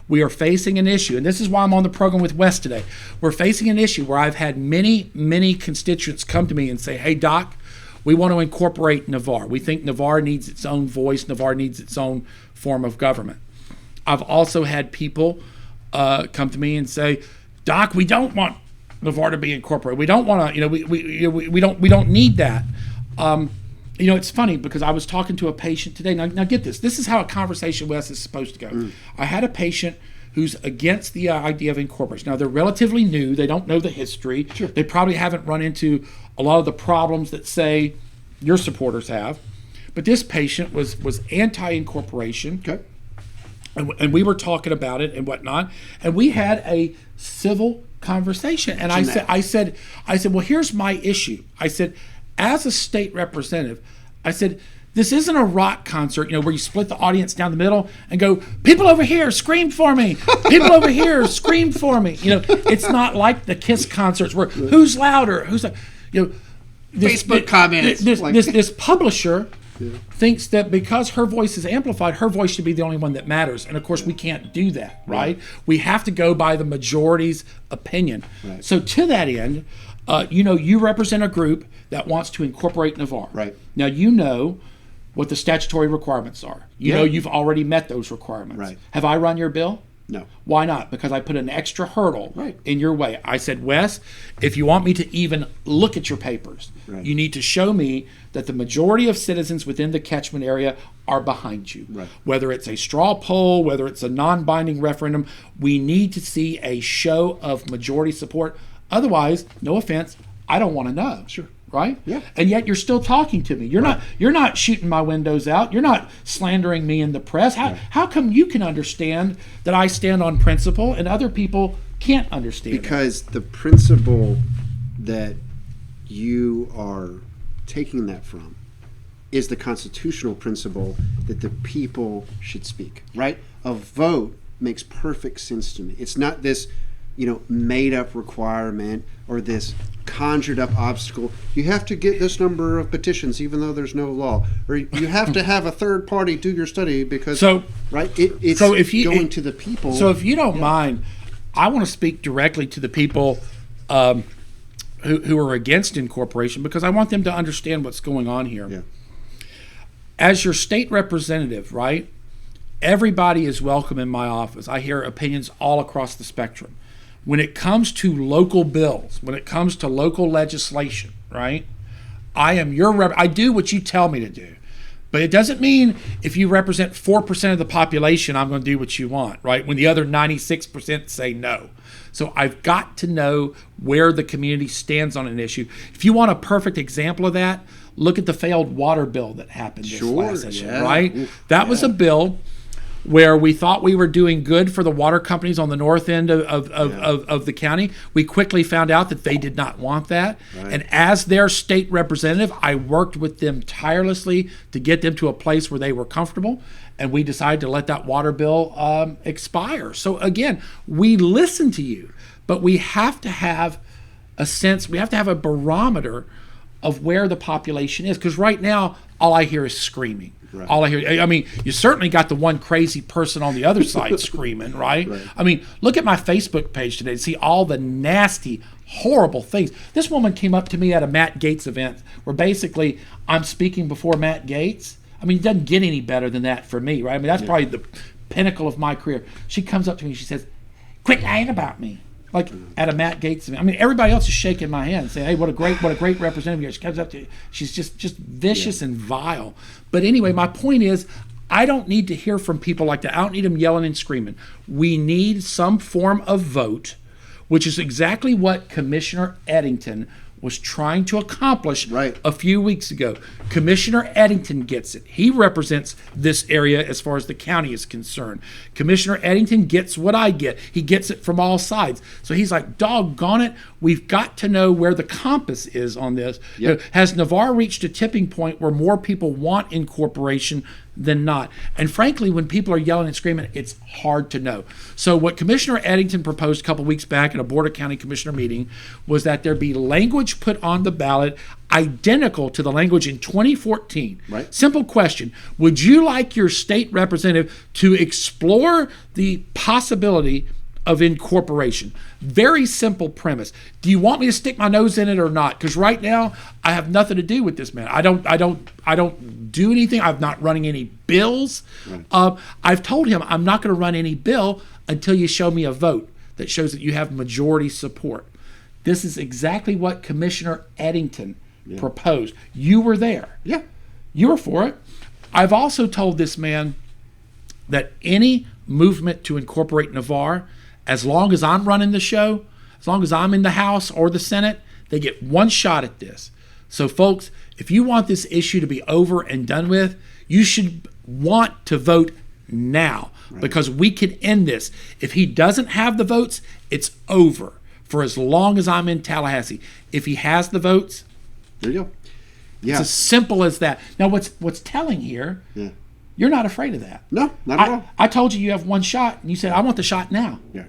We are facing an issue, and this is why I'm on the program with Wes today. We're facing an issue where I've had many constituents come to me and say, hey, Doc, we want to incorporate Navarre. We think Navarre needs its own voice. Navarre needs its own form of government. I've also had people come to me and say, Doc, we don't want Navarre to be incorporated. We don't want to, we don't need that. It's funny because I was talking to a patient today. Now get this. This is how a conversation with us is supposed to go. I had a patient who's against the idea of incorporation. Now, they're relatively new. They don't know the history. Sure. They probably haven't run into a lot of the problems that, say, your supporters have. But this patient was anti-incorporation. Okay. And we were talking about it and whatnot. And we had a civil conversation. And I said, well, here's my issue. I said, as a state representative, I said, this isn't a rock concert, where you split the audience down the middle and go, people over here, scream for me. People over here, scream for me. It's not like the Kiss concerts where who's louder, Facebook comments. This publisher thinks that because her voice is amplified, her voice should be the only one that matters. And of course, we can't do that, right? We have to go by the majority's opinion. Right. So to that end, you represent a group that wants to incorporate Navarre. Right. Now, you know what the statutory requirements are. You know you've already met those requirements. Right. Have I run your bill? No. Why not? Because I put an extra hurdle in your way. I said, Wes, if you want me to even look at your papers, you need to show me that the majority of citizens within the catchment area are behind you. Right. Whether it's a straw poll, whether it's a non-binding referendum, we need to see a show of majority support. Otherwise, no offense, I don't want to know. Sure. Right? Yeah. And yet you're still talking to me. You're not shooting my windows out. You're not slandering me in the press. How come you can understand that I stand on principle and other people can't understand? Because the principle that you are taking that from is the constitutional principle that the people should speak, right? A vote makes perfect sense to me. It's not this, made up requirement or this conjured up obstacle. You have to get this number of petitions even though there's no law, or you have to have a third party do your study because it's going to the people. So if you don't mind, I want to speak directly to the people who are against incorporation, because I want them to understand what's going on here. Yeah. As your state representative, right, everybody is welcome in my office. I hear opinions all across the spectrum. When it comes to local bills, when it comes to local legislation, right, I am your rep. I do what you tell me to do. But it doesn't mean if you represent 4% of the population, I'm going to do what you want, right, when the other 96% say no. So I've got to know where the community stands on an issue. If you want a perfect example of that, look at the failed water bill that happened this last session, right? That was a bill where we thought we were doing good for the water companies on the north end of the county. We quickly found out that they did not want that. Right. And as their state representative, I worked with them tirelessly to get them to a place where they were comfortable. And we decided to let that water bill expire. So again, we listen to you, but we have to have a sense, we have to have a barometer of where the population is. Because right now, all I hear is screaming. Right. All I hear, I mean, you certainly got the one crazy person on the other side screaming, right? I mean, look at my Facebook page today to see all the nasty, horrible things. This woman came up to me at a Matt Gaetz event where basically I'm speaking before Matt Gaetz. I mean, it doesn't get any better than that for me, right? I mean, that's probably the pinnacle of my career. She comes up to me and she says, quit lying about me. Like at a Matt Gaetz event. I mean, everybody else is shaking my hand saying, hey, what a great representative here. She comes up to you. She's just vicious and vile. But anyway, my point is, I don't need to hear from people like that. I don't need them yelling and screaming. We need some form of vote, which is exactly what Commissioner Eddington was trying to accomplish a few weeks ago. Commissioner Eddington gets it. He represents this area as far as the county is concerned. Commissioner Eddington gets what I get. He gets it from all sides. So he's like, doggone it, we've got to know where the compass is on this. Yep. Has Navarre reached a tipping point where more people want incorporation than not. And frankly, when people are yelling and screaming, it's hard to know. So what Commissioner Eddington proposed a couple weeks back at a Board of County Commissioner meeting was that there be language put on the ballot identical to the language in 2014. Right. Simple question. Would you like your state representative to explore the possibility of incorporation? Very simple premise. Do you want me to stick my nose in it or not? Because right now I have nothing to do with this man. I don't do anything. I'm not running any bills. Right. I've told him I'm not going to run any bill until you show me a vote that shows that you have majority support. This is exactly what Commissioner Eddington proposed. You were there. Yeah. You were for it. I've also told this man that any movement to incorporate Navarre, as long as I'm running the show, as long as I'm in the House or the Senate, they get one shot at this. So, folks, if you want this issue to be over and done with, you should want to vote now, because we can end this. If he doesn't have the votes, it's over for as long as I'm in Tallahassee. If he has the votes, there you go. Yeah. it's as simple as that. Now, what's telling here, you're not afraid of that. No, not at all. I told you have one shot, and you said, I want the shot now. Yeah.